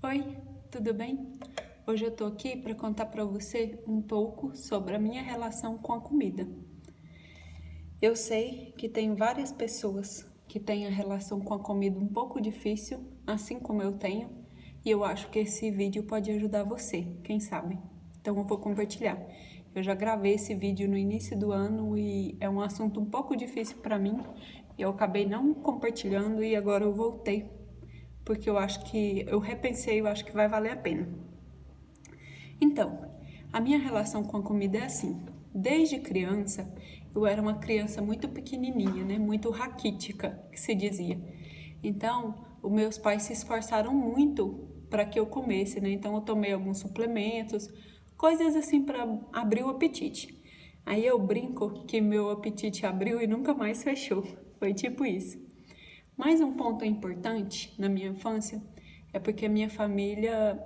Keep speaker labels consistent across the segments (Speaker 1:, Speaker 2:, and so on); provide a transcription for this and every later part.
Speaker 1: Oi, tudo bem? Hoje eu tô aqui para contar para você um pouco sobre a minha relação com a comida. Eu sei que tem várias pessoas que têm a relação com a comida um pouco difícil, assim como eu tenho, e eu acho que esse vídeo pode ajudar você, quem sabe? Então eu vou compartilhar. Eu já gravei esse vídeo no início do ano e é um assunto um pouco difícil para mim. Eu acabei não compartilhando e agora eu voltei porque eu repensei, eu acho que vai valer a pena. Então, a minha relação com a comida é assim. Desde criança, eu era uma criança muito pequenininha, né? Muito raquítica, que se dizia. Então, os meus pais se esforçaram muito para que eu comesse, né? Então, eu tomei alguns suplementos, coisas assim para abrir o apetite. Aí eu brinco que meu apetite abriu e nunca mais fechou. Foi tipo isso. Mais um ponto importante na minha infância é porque a minha família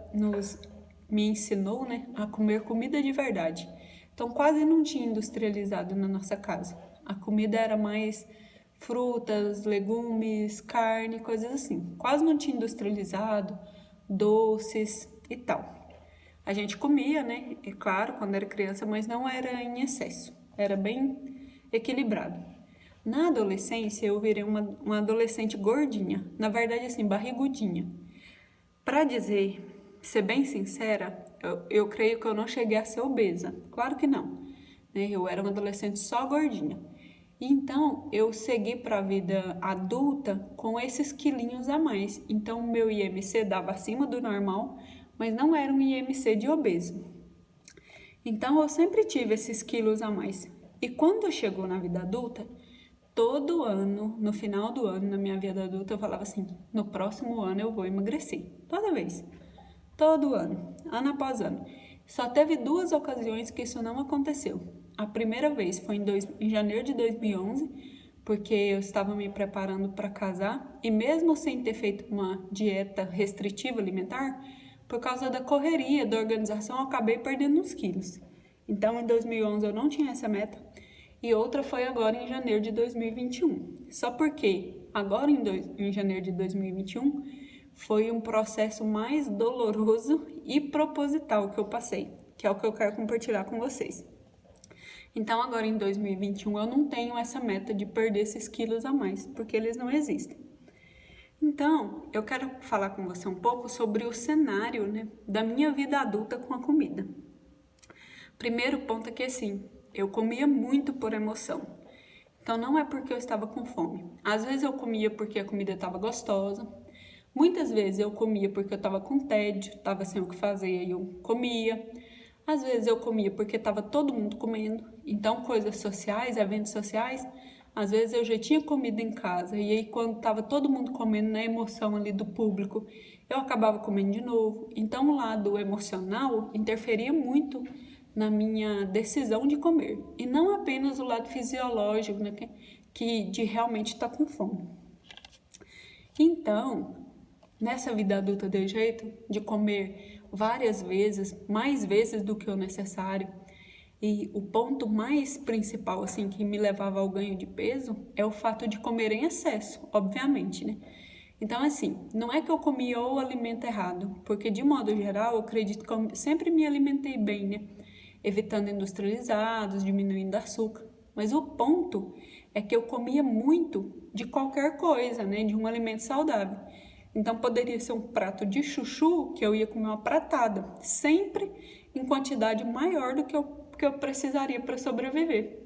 Speaker 1: me ensinou, né, a comer comida de verdade. Então quase não tinha industrializado na nossa casa. A comida era mais frutas, legumes, carne, coisas assim. Quase não tinha industrializado, doces e tal. A gente comia, né, é claro, quando era criança, mas não era em excesso. Era bem equilibrado. Na adolescência, eu virei uma adolescente gordinha. Na verdade, assim, barrigudinha. Pra ser bem sincera, eu creio que eu não cheguei a ser obesa. Claro que não. Né? Eu era uma adolescente só gordinha. Então, eu segui para a vida adulta com esses quilinhos a mais. Então, o meu IMC dava acima do normal, mas não era um IMC de obeso. Então, eu sempre tive esses quilos a mais. E quando chegou na vida adulta, todo ano, no final do ano, na minha vida adulta, eu falava assim: no próximo ano eu vou emagrecer. Toda vez. Todo ano após ano. Só teve 2 ocasiões que isso não aconteceu. A primeira vez foi em janeiro de 2011, porque eu estava me preparando para casar e mesmo sem ter feito uma dieta restritiva alimentar, por causa da correria, da organização, eu acabei perdendo uns quilos. Então, em 2011 eu não tinha essa meta. E outra foi agora em janeiro de 2021. Só porque agora em janeiro de 2021 foi um processo mais doloroso e proposital que eu passei, que é o que eu quero compartilhar com vocês. Então agora em 2021 eu não tenho essa meta de perder esses quilos a mais, porque eles não existem. Então, eu quero falar com você um pouco sobre o cenário, né, da minha vida adulta com a comida. Primeiro ponto é que assim, eu comia muito por emoção. Então não é porque eu estava com fome. Às vezes eu comia porque a comida estava gostosa. Muitas vezes eu comia porque eu estava com tédio, estava sem o que fazer e eu comia. Às vezes eu comia porque estava todo mundo comendo. Então coisas sociais, eventos sociais, às vezes eu já tinha comido em casa. E aí quando estava todo mundo comendo na emoção ali do público, eu acabava comendo de novo. Então o lado emocional interferia muito na minha decisão de comer. E não apenas o lado fisiológico, né, que de realmente estar com fome. Então, nessa vida adulta de jeito de comer várias vezes, mais vezes do que o necessário, e o ponto mais principal assim que me levava ao ganho de peso é o fato de comer em excesso, obviamente, né? Então assim, não é que eu comia o alimento errado, porque de modo geral eu acredito que eu sempre me alimentei bem, né? Evitando industrializados, diminuindo açúcar. Mas o ponto é que eu comia muito de qualquer coisa, né? De um alimento saudável. Então poderia ser um prato de chuchu que eu ia comer uma pratada, sempre em quantidade maior do que eu precisaria para sobreviver.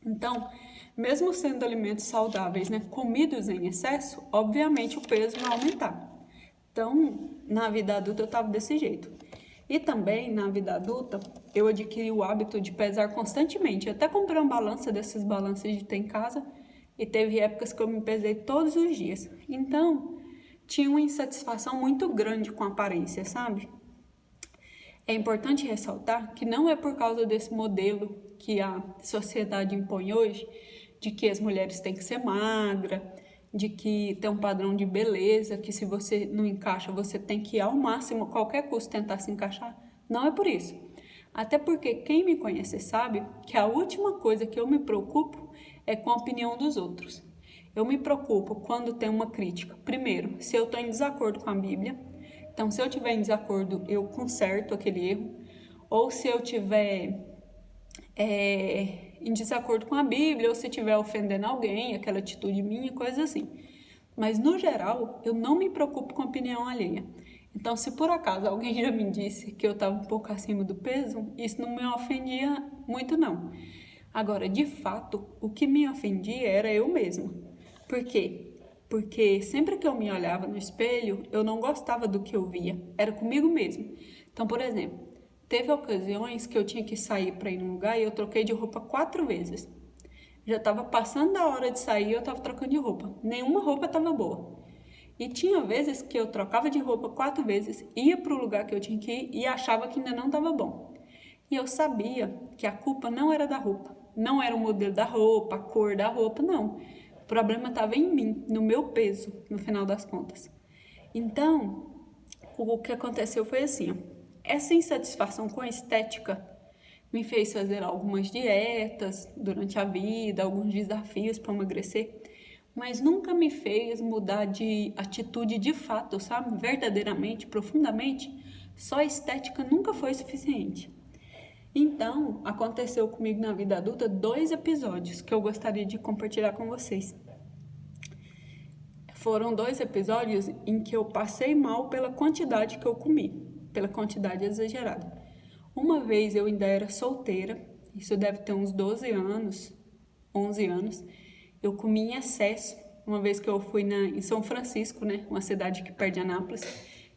Speaker 1: Então, mesmo sendo alimentos saudáveis, né, comidos em excesso, obviamente o peso vai aumentar. Então, na vida adulta eu estava desse jeito. E também, na vida adulta, eu adquiri o hábito de pesar constantemente. Eu até comprei uma balança dessas balanças de ter em casa e teve épocas que eu me pesei todos os dias. Então, tinha uma insatisfação muito grande com a aparência, sabe? É importante ressaltar que não é por causa desse modelo que a sociedade impõe hoje, de que as mulheres têm que ser magras, de que tem um padrão de beleza, que se você não encaixa, você tem que, ao máximo, a qualquer custo, tentar se encaixar. Não é por isso. Até porque quem me conhece sabe que a última coisa que eu me preocupo é com a opinião dos outros. Eu me preocupo quando tem uma crítica. Primeiro, se eu estou em desacordo com a Bíblia, Então, se eu tiver em desacordo, eu conserto aquele erro. Ou se eu tiver em desacordo com a Bíblia, ou se estiver ofendendo alguém, aquela atitude minha, coisa assim. Mas, no geral, eu não me preocupo com a opinião alheia. Então, se por acaso alguém já me disse que eu estava um pouco acima do peso, isso não me ofendia muito, não. Agora, de fato, o que me ofendia era eu mesma. Por quê? Porque sempre que eu me olhava no espelho, eu não gostava do que eu via. Era comigo mesmo. Então, por exemplo, teve ocasiões que eu tinha que sair para ir num lugar e eu troquei de roupa 4 vezes. Já estava passando da hora de sair e eu estava trocando de roupa. Nenhuma roupa estava boa. E tinha vezes que eu trocava de roupa 4 vezes, ia para o lugar que eu tinha que ir e achava que ainda não estava bom. E eu sabia que a culpa não era da roupa. Não era o modelo da roupa, a cor da roupa, não. O problema estava em mim, no meu peso, no final das contas. Então, o que aconteceu foi assim, ó. Essa insatisfação com a estética me fez fazer algumas dietas durante a vida, alguns desafios para emagrecer, mas nunca me fez mudar de atitude de fato, sabe? Verdadeiramente, profundamente, só a estética nunca foi suficiente. Então, aconteceu comigo na vida adulta 2 episódios que eu gostaria de compartilhar com vocês. Foram 2 episódios em que eu passei mal pela quantidade que eu comi, pela quantidade exagerada. Uma vez eu ainda era solteira, isso deve ter uns 12 anos, 11 anos, eu comi em excesso. Uma vez que eu fui em São Francisco, né, uma cidade que perto de Anápolis,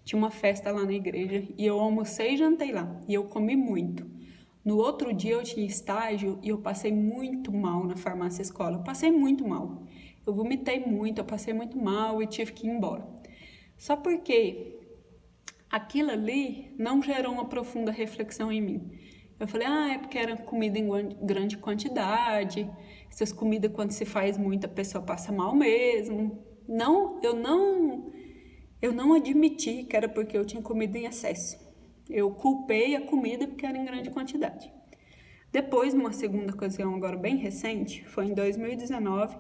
Speaker 1: tinha uma festa lá na igreja e eu almocei e jantei lá, e eu comi muito. No outro dia eu tinha estágio e eu passei muito mal na farmácia escola. Eu passei muito mal. Eu vomitei muito, eu passei muito mal e tive que ir embora. Só porque aquilo ali não gerou uma profunda reflexão em mim. Eu falei, é porque era comida em grande quantidade. Essas comidas, quando se faz muito, a pessoa passa mal mesmo. Eu não admiti que era porque eu tinha comido em excesso. Eu culpei a comida porque era em grande quantidade. Depois, numa segunda ocasião, agora bem recente, foi em 2019,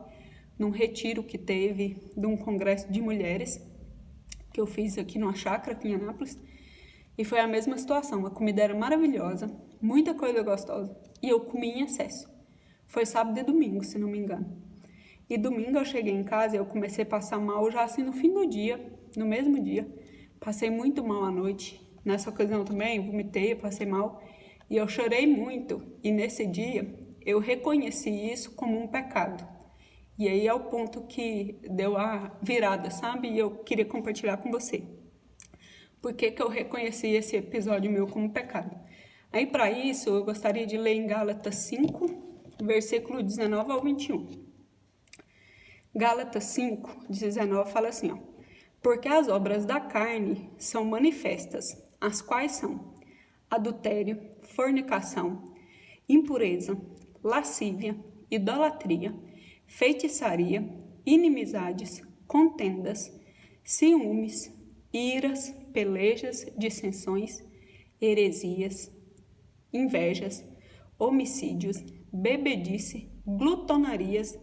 Speaker 1: num retiro que teve de um congresso de mulheres, que eu fiz aqui numa chácara, aqui em Anápolis, e foi a mesma situação. A comida era maravilhosa, muita coisa gostosa, e eu comi em excesso. Foi sábado e domingo, se não me engano. E domingo eu cheguei em casa e eu comecei a passar mal já assim no fim do dia, no mesmo dia. Passei muito mal à noite. Nessa ocasião também, vomitei, passei mal. E eu chorei muito. E nesse dia, eu reconheci isso como um pecado. E aí é o ponto que deu a virada, sabe? E eu queria compartilhar com você. Por que eu reconheci esse episódio meu como pecado? Aí, para isso, eu gostaria de ler em Gálatas 5, versículo 19 ao 21. Gálatas 5, 19 fala assim, ó. Porque as obras da carne são manifestas, as quais são adultério, fornicação, impureza, lascívia, idolatria, feitiçaria, inimizades, contendas, ciúmes, iras, pelejas, dissensões, heresias, invejas, homicídios, bebedice, glutonarias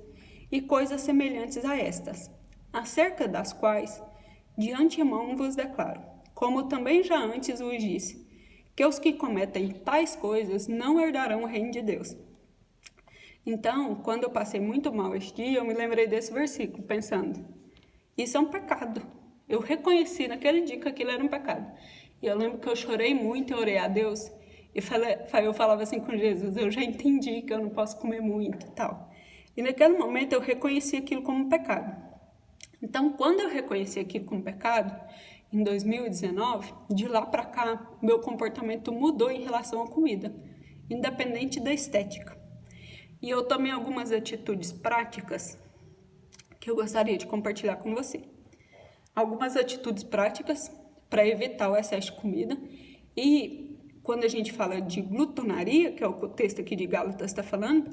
Speaker 1: e coisas semelhantes a estas, acerca das quais de antemão vos declaro, como também já antes vos disse, que os que cometem tais coisas não herdarão o reino de Deus. Então, quando eu passei muito mal este dia, eu me lembrei desse versículo, pensando, isso é um pecado. Eu reconheci naquele dia que aquilo era um pecado. E eu lembro que eu chorei muito e orei a Deus, e eu falava assim com Jesus, eu já entendi que eu não posso comer muito e tal. E naquele momento eu reconheci aquilo como um pecado. Então, quando eu reconheci aquilo como pecado, em 2019, de lá para cá, meu comportamento mudou em relação à comida, independente da estética. E eu tomei algumas atitudes práticas que eu gostaria de compartilhar com você. Algumas atitudes práticas para evitar o excesso de comida. E quando a gente fala de glutonaria, que é o que o texto aqui de Gálatas está falando,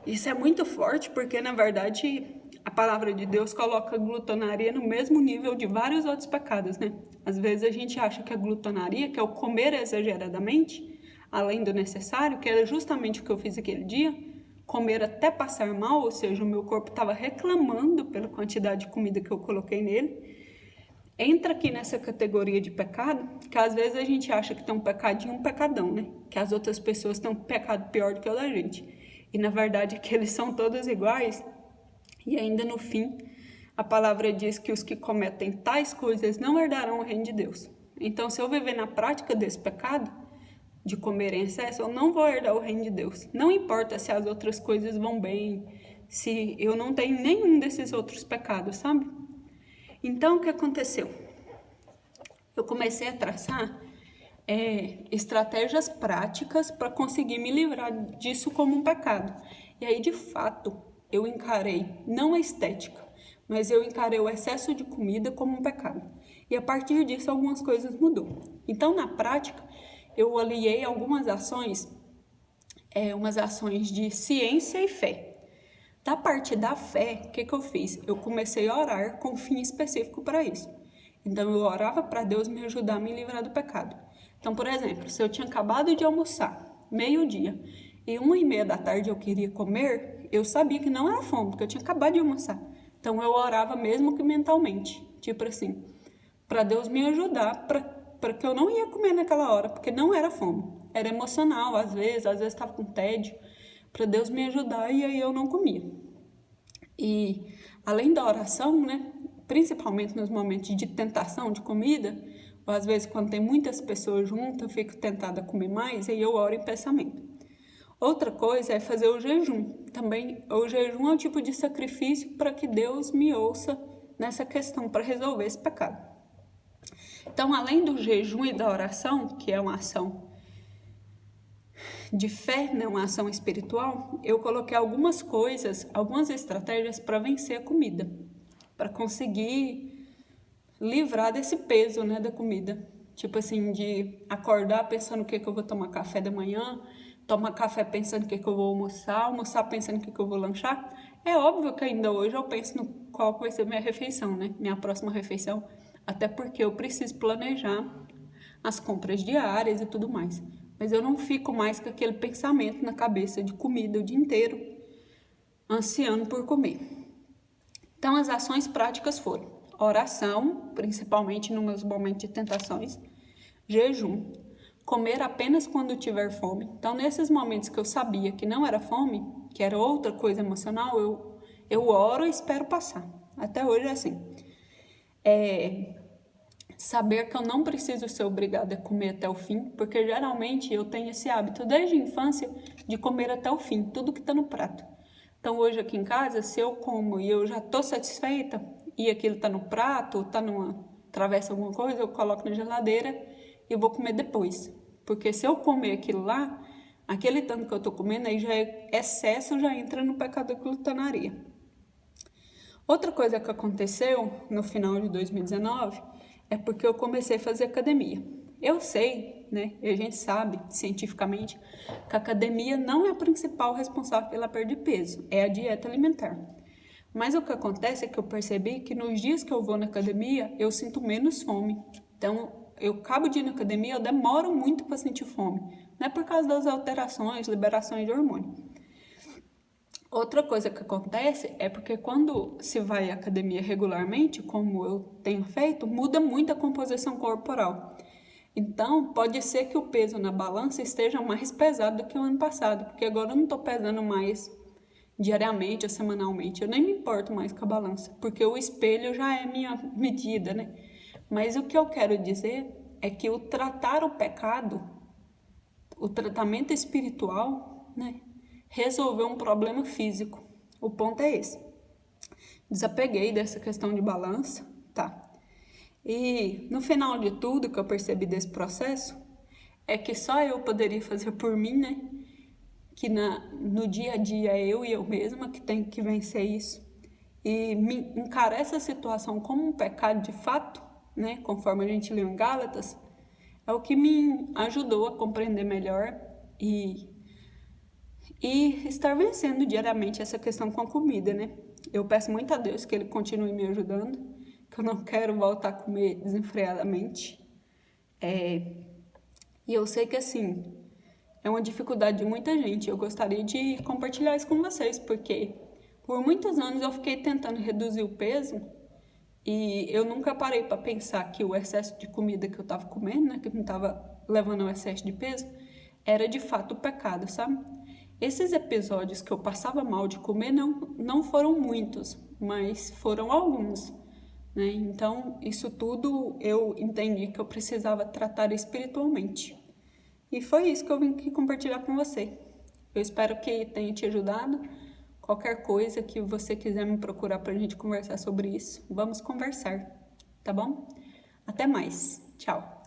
Speaker 1: isso é muito forte porque, na verdade, a palavra de Deus coloca a glutonaria no mesmo nível de vários outros pecados, né? Às vezes a gente acha que a glutonaria, que é o comer exageradamente, além do necessário, que era justamente o que eu fiz aquele dia, comer até passar mal, ou seja, o meu corpo estava reclamando pela quantidade de comida que eu coloquei nele. entra aqui nessa categoria de pecado, que às vezes a gente acha que tem um pecadinho, um pecadão, né? Que as outras pessoas têm um pecado pior do que o da gente. E na verdade é que eles são todos iguais. E ainda no fim, a palavra diz que os que cometem tais coisas não herdarão o reino de Deus. Então, se eu viver na prática desse pecado, de comer em excesso, eu não vou herdar o reino de Deus. Não importa se as outras coisas vão bem, se eu não tenho nenhum desses outros pecados, sabe? Então, o que aconteceu? Eu comecei a traçar estratégias práticas para conseguir me livrar disso como um pecado. E aí, de fato, eu encarei, não a estética, mas eu encarei o excesso de comida como um pecado. E a partir disso, algumas coisas mudou. Então, na prática, eu aliei algumas ações, umas ações de ciência e fé. Da parte da fé, o que eu fiz? Eu comecei a orar com um fim específico para isso. Então, eu orava para Deus me ajudar a me livrar do pecado. Então, por exemplo, se eu tinha acabado de almoçar, meio-dia, e 1h30 da tarde eu queria comer, eu sabia que não era fome, porque eu tinha acabado de almoçar. Então, eu orava mesmo que mentalmente, tipo assim, para Deus me ajudar, para que eu não ia comer naquela hora, porque não era fome. Era emocional, às vezes estava com tédio, para Deus me ajudar, e aí eu não comia. E além da oração, né, principalmente nos momentos de tentação de comida, ou às vezes quando tem muitas pessoas juntas, eu fico tentada a comer mais, e aí eu oro em pensamento. Outra coisa é fazer o jejum. Também o jejum é um tipo de sacrifício para que Deus me ouça nessa questão, para resolver esse pecado. Então, além do jejum e da oração, que é uma ação de fé, né, uma ação espiritual, eu coloquei algumas coisas, algumas estratégias para vencer a comida, para conseguir livrar desse peso, né, da comida. Tipo assim, de acordar pensando o que eu vou tomar café da manhã, tomar café pensando o que eu vou almoçar, almoçar pensando o que eu vou lanchar. É óbvio que ainda hoje eu penso no qual vai ser minha refeição, né, minha próxima refeição, até porque eu preciso planejar as compras diárias e tudo mais. Mas eu não fico mais com aquele pensamento na cabeça de comida o dia inteiro, ansiando por comer. Então, as ações práticas foram oração, principalmente nos meus momentos de tentações, jejum, comer apenas quando tiver fome. Então, nesses momentos que eu sabia que não era fome, que era outra coisa emocional, eu oro e espero passar. Até hoje é assim. Saber que eu não preciso ser obrigada a comer até o fim, porque geralmente eu tenho esse hábito desde a infância de comer até o fim, tudo que está no prato. Então hoje aqui em casa, se eu como e eu já estou satisfeita e aquilo está no prato, está numa travessa alguma coisa, eu coloco na geladeira e vou comer depois. Porque se eu comer aquilo lá, aquele tanto que eu estou comendo aí já é excesso, já entra no pecado da glutonaria. Outra coisa que aconteceu no final de 2019 é porque eu comecei a fazer academia. Eu sei, né, e a gente sabe cientificamente que a academia não é a principal responsável pela perda de peso, é a dieta alimentar. Mas o que acontece é que eu percebi que nos dias que eu vou na academia, eu sinto menos fome. Então, eu acabo de ir na academia, eu demoro muito para sentir fome. Não é por causa das alterações, liberações de hormônio. Outra coisa que acontece é porque quando se vai à academia regularmente, como eu tenho feito, muda muito a composição corporal. Então, pode ser que o peso na balança esteja mais pesado do que o ano passado, porque agora eu não estou pesando mais diariamente ou semanalmente. Eu nem me importo mais com a balança, porque o espelho já é minha medida, né? Mas o que eu quero dizer é que o tratar o pecado, o tratamento espiritual, né, resolveu um problema físico. O ponto é esse. Desapeguei dessa questão de balança, tá? E no final de tudo que eu percebi desse processo é que só eu poderia fazer por mim, né? Que no dia a dia é eu e eu mesma que tenho que vencer isso. E me encarar essa situação como um pecado de fato, né? Conforme a gente leu em Gálatas, é o que me ajudou a compreender melhor e estar vencendo diariamente essa questão com a comida, né? Eu peço muito a Deus que Ele continue me ajudando, que eu não quero voltar a comer desenfreadamente. E eu sei que, assim, é uma dificuldade de muita gente. Eu gostaria de compartilhar isso com vocês, porque por muitos anos eu fiquei tentando reduzir o peso E eu nunca parei para pensar que o excesso de comida que eu tava comendo, né, que me tava levando ao excesso de peso, era de fato pecado, sabe? Esses episódios que eu passava mal de comer não foram muitos, mas foram alguns, né? Então, isso tudo eu entendi que eu precisava tratar espiritualmente. E foi isso que eu vim aqui compartilhar com você. Eu espero que tenha te ajudado. Qualquer coisa que você quiser me procurar para a gente conversar sobre isso, vamos conversar, tá bom? Até mais. Tchau.